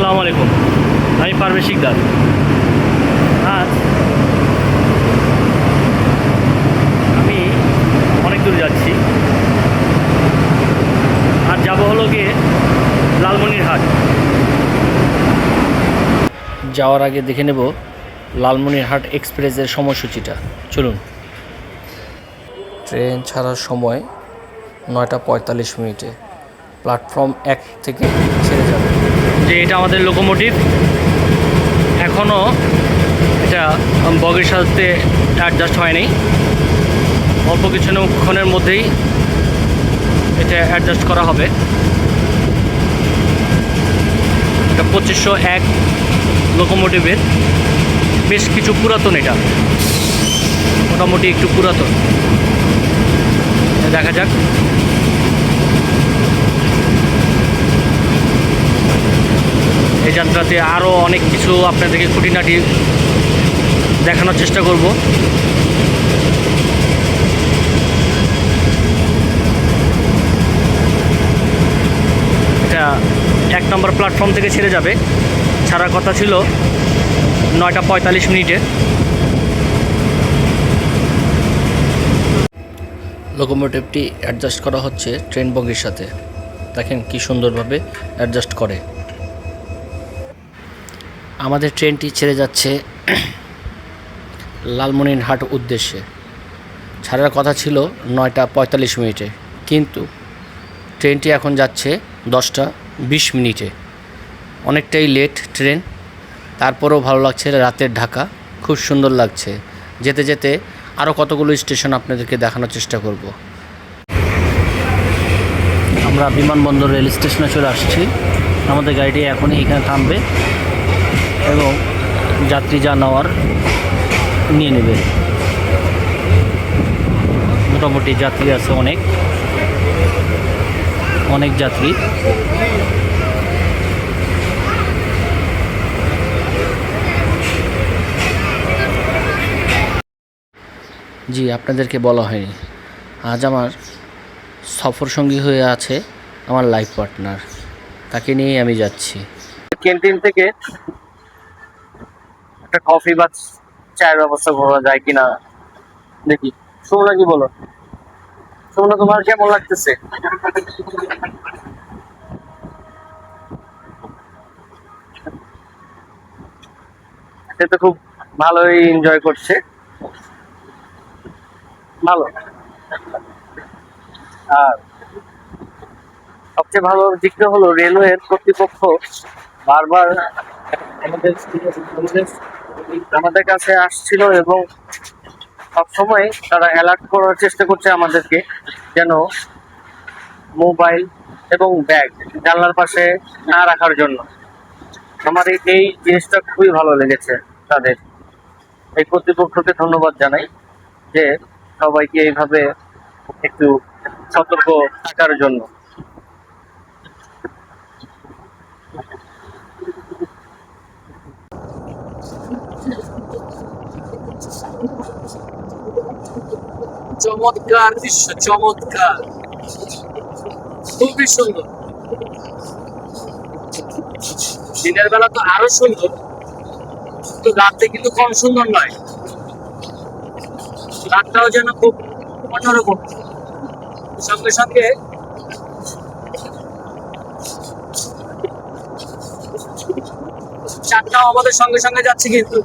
আসসালামু আলাইকুম। আমি পারভেজ শিকদার। আজ আমি অনেক দূর যাচ্ছি। আর যাব হলো গিয়ে লালমনিরহাট। যাওয়ার আগে দেখে নেব লালমনিরহাট এক্সপ্রেসের সময়সূচিটা। চলুন। ট্রেন ছাড়ার সময় 9:45 প্ল্যাটফর্ম 1 থেকে ছেড়ে যাবে। যে এটা আমাদের লোকোমোটিভ, এখনও এটা বগির সাথে অ্যাডজাস্ট হয়নি। অল্প কিছুক্ষণের মধ্যেই এটা অ্যাডজাস্ট করা হবে। এটা 2501 লোকোমোটিভের, বেশ কিছু পুরাতন। এটা মোটামুটি একটু পুরাতন। দেখা যাক। এই যাত্রাতে আরও অনেক কিছু আপনাদেরকে খুঁটিনাটি দেখানোর চেষ্টা করব। এটা 1 নম্বর প্ল্যাটফর্ম থেকে ছেড়ে যাবে। ছাড়ার কথা ছিল 9:45। লোকোমোটিভটি অ্যাডজাস্ট করা হচ্ছে ট্রেন বগির সাথে। দেখেন কি সুন্দরভাবে অ্যাডজাস্ট করে। আমাদের ট্রেনটি ছেড়ে যাচ্ছে লালমনিরহাট উদ্দেশ্যে। ছাড়ার কথা ছিল 9:45, কিন্তু ট্রেনটি এখন যাচ্ছে 10:20। অনেকটাই লেট ট্রেন, তারপরেও ভালো লাগছে। রাতের ঢাকা খুব সুন্দর লাগছে। যেতে যেতে আরও কতগুলো স্টেশন আপনাদেরকে দেখানোর চেষ্টা করব। আমরা বিমানবন্দর রেল স্টেশনে চলে আসছি। আমাদের গাড়িটি এখনই এখানে থামবে এবং যাত্রী যা নেওয়ার নিয়ে নেবে। মোটামুটি যাত্রী আছে অনেক যাত্রী। জি, আপনাদেরকে বলা হয়নি, আজ আমার সফর সঙ্গী হয়ে আছে আমার লাইফ পার্টনার। তাকে নিয়েই আমি যাচ্ছি। ক্যান্টিন থেকে একটা কফি বা চায়ের ব্যবস্থা করা যায় কিনা দেখি। সুমনা, কি বলো? সুমনা, তোমার কেমন লাগতেছে? সে তো খুব ভালোই এনজয় করছে। ভালো। আর সবচেয়ে ভালো দিকটা হলো রেলওয়ের কর্তৃপক্ষ বারবার আমাদের আমাদের আমাদের কাছে আসছিল এবং সবসময় তারা অ্যালার্ট করার চেষ্টা করছে আমাদেরকে, যেন মোবাইল এবং ব্যাগ জানলার পাশে না রাখার জন্য। আমার এই জিনিসটা খুবই ভালো লেগেছে। তাদের এই কর্তৃপক্ষকে ধন্যবাদ জানাই যে সবাইকে এইভাবে একটু সতর্ক থাকার জন্য। চমৎকার দৃশ্য, চমৎকার, খুবই সুন্দর। দিনের বেলা তো আরো সুন্দর, কিন্তু রাতে কিন্তু কম সুন্দর নয়। রাতটাও যেন খুব অন্যরকম। সঙ্গে সঙ্গে চারটাও আমাদের সঙ্গে সঙ্গে যাচ্ছে, কিন্তু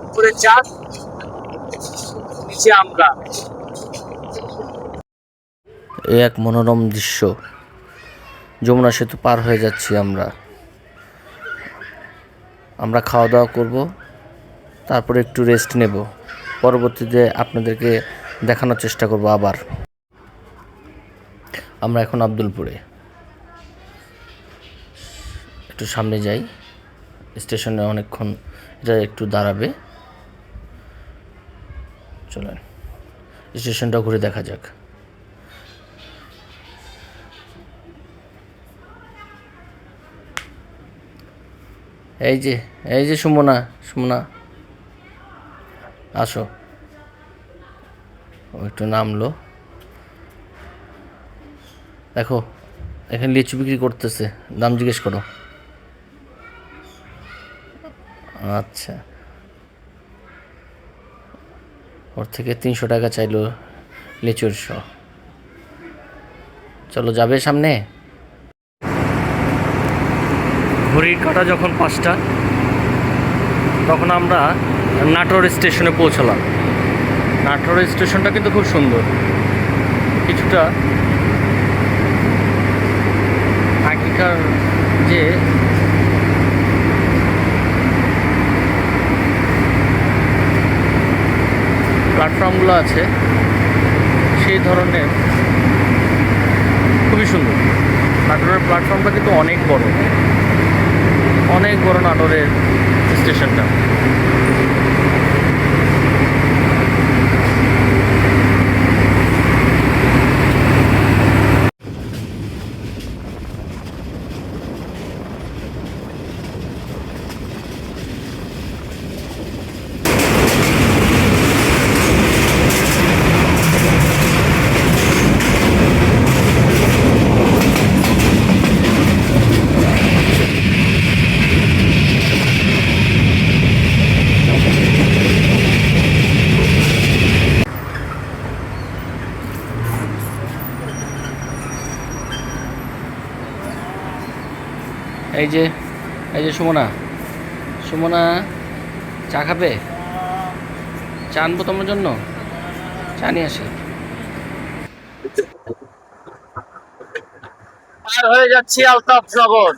উপরে চাঁদ, নিচে আমরা। এই এক মনোরম দৃশ্য। যমুনা সেতু পার হয়ে যাচ্ছি আমরা খাওয়া দাওয়া করব, তারপরে একটু রেস্ট নেব। পরবর্তীতে আপনাদেরকে দেখানোর চেষ্টা করব আবার। আমরা এখন আব্দুলপুরে। একটু সামনে যাই, স্টেশনে অনেকক্ষণ এটা একটু দাঁড়াবে। চলেন স্টেশনটা ঘুরে দেখা যাক। এই যে সুমনা, আসো। ও একটু নামলো, দেখো এখানে লিচু বিক্রি করতেছে, দাম জিজ্ঞেস করো। আচ্ছা, ওর থেকে 300 টাকা চাইলো লিচুর শো। চলো, যাবে সামনে। ঘড়ির কাঁটা যখন 5টা, তখন আমরা নাটোর স্টেশনে পৌঁছালাম। নাটোর স্টেশনটা কিন্তু খুব সুন্দর, কিছুটা আগেকার যে প্ল্যাটফর্মগুলো আছে সেই ধরনের, খুবই সুন্দর। নাটোরের প্ল্যাটফর্মটা কিন্তু অনেক বড়, অনেক বড় নাটোরের স্টেশনটা। এই যে সুমনা, সুমনা চা খাবে? চা আনবো তোমার জন্য, চা নিয়ে আসি। পার হয়ে যাচ্ছি আলতাফনগর।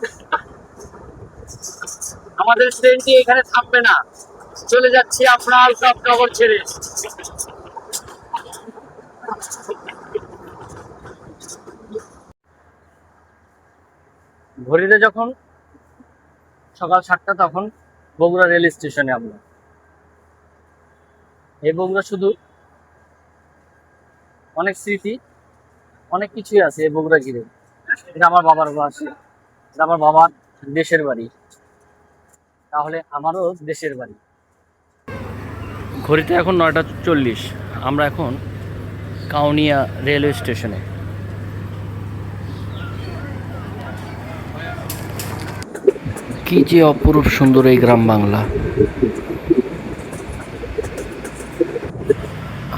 আমাদের ট্রেনটি এখানে থামবে না, চলে যাচ্ছি আমরা আলতাফনগর ছেড়ে। ঘড়িতে যখন সকাল 7টা, তখন বগুড়া রেল স্টেশনে আমরা। এই বগুড়া শুধু অনেক স্মৃতি, অনেক কিছুই আছে এই বগুড়া ঘিরে। এটা আমার বাবার বাসা, এটা আমার বাবার দেশের বাড়ি, তাহলে আমারও দেশের বাড়ি। ঘড়িতে এখন 9টা 40, আমরা এখন কাউনিয়া রেলওয়ে স্টেশনে। কি যে অপরূপ সুন্দর এই গ্রাম বাংলা।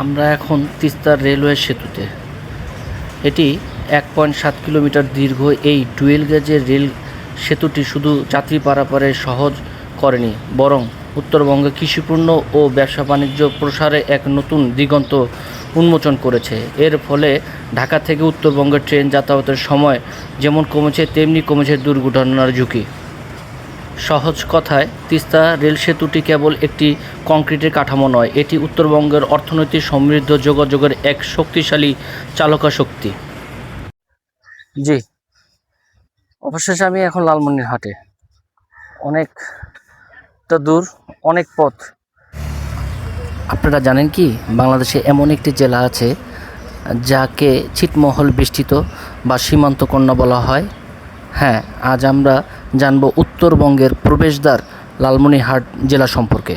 আমরা এখন তিস্তা রেলওয়ে সেতুতে। এটি 1.7 কিলোমিটার দীর্ঘ এই ডুয়েল গেজের রেল সেতুটি শুধু যাত্রী পারাপারে সহজ করেনি, বরং উত্তরবঙ্গে কৃষিপণ্য ও ব্যবসা বাণিজ্য প্রসারে এক নতুন দিগন্ত উন্মোচন করেছে। এর ফলে ঢাকা থেকে উত্তরবঙ্গের ট্রেন যাতায়াতের সময় যেমন কমেছে, তেমনি কমেছে দুর্ঘটনার ঝুঁকি। সহজ কথায়, তিস্তা রেল সেতুটি কেবল একটি কংক্রিটের কাঠামো নয়, এটি উত্তরবঙ্গের অর্থনৈতিক সমৃদ্ধ যোগাযোগের এক শক্তিশালী চালকা শক্তি। জি, অবশেষে আমি এখন লালমনিরহাটে। অনেকটা দূর, অনেক পথ। আপনারা জানেন কি, বাংলাদেশে এমন একটি জেলা আছে যাকে ছিটমহল বেষ্টিত বা সীমান্ত কন্যা বলা হয়। হ্যাঁ, আজ আমরা জানব উত্তরবঙ্গের প্রবেশদ্বার লালমনিরহাট জেলা সম্পর্কে।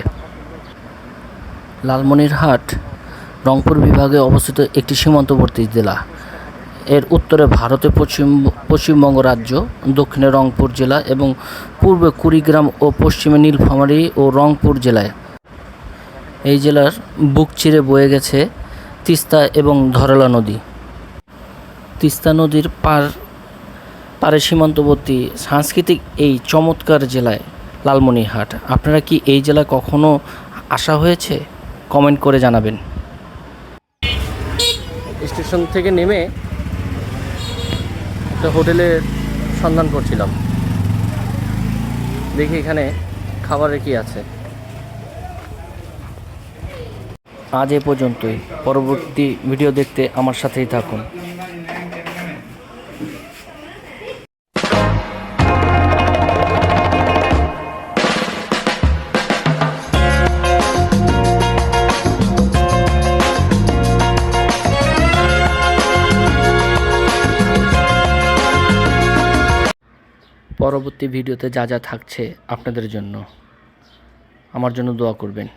লালমনিরহাট রংপুর বিভাগে অবস্থিত একটি সীমান্তবর্তী জেলা। এর উত্তরে ভারতে পশ্চিমবঙ্গ রাজ্য, দক্ষিণে রংপুর জেলা এবং পূর্বে কুড়িগ্রাম ও পশ্চিমে নীলফামারী ও রংপুর জেলায়। এই জেলার বুক চিরে বয়ে গেছে তিস্তা এবং ধরলা নদী। তিস্তা নদীর পারে সীমান্তবর্তী সাংস্কৃতিক এই চমৎকার জেলায় লালমনিরহাট। আপনারা কি এই জেলায় কখনো আসা হয়েছে? কমেন্ট করে জানাবেন। স্টেশন থেকে নেমে একটা হোটেলের সন্ধান করছিলাম, দেখি এখানে খাবারের কি আছে। আজ এ পর্যন্তই, পরবর্তী ভিডিও দেখতে আমার সাথেই থাকুন। পরবর্তী ভিডিওতে যা যা থাকছে আপনাদের জন্য, আমার জন্য দোয়া করবেন।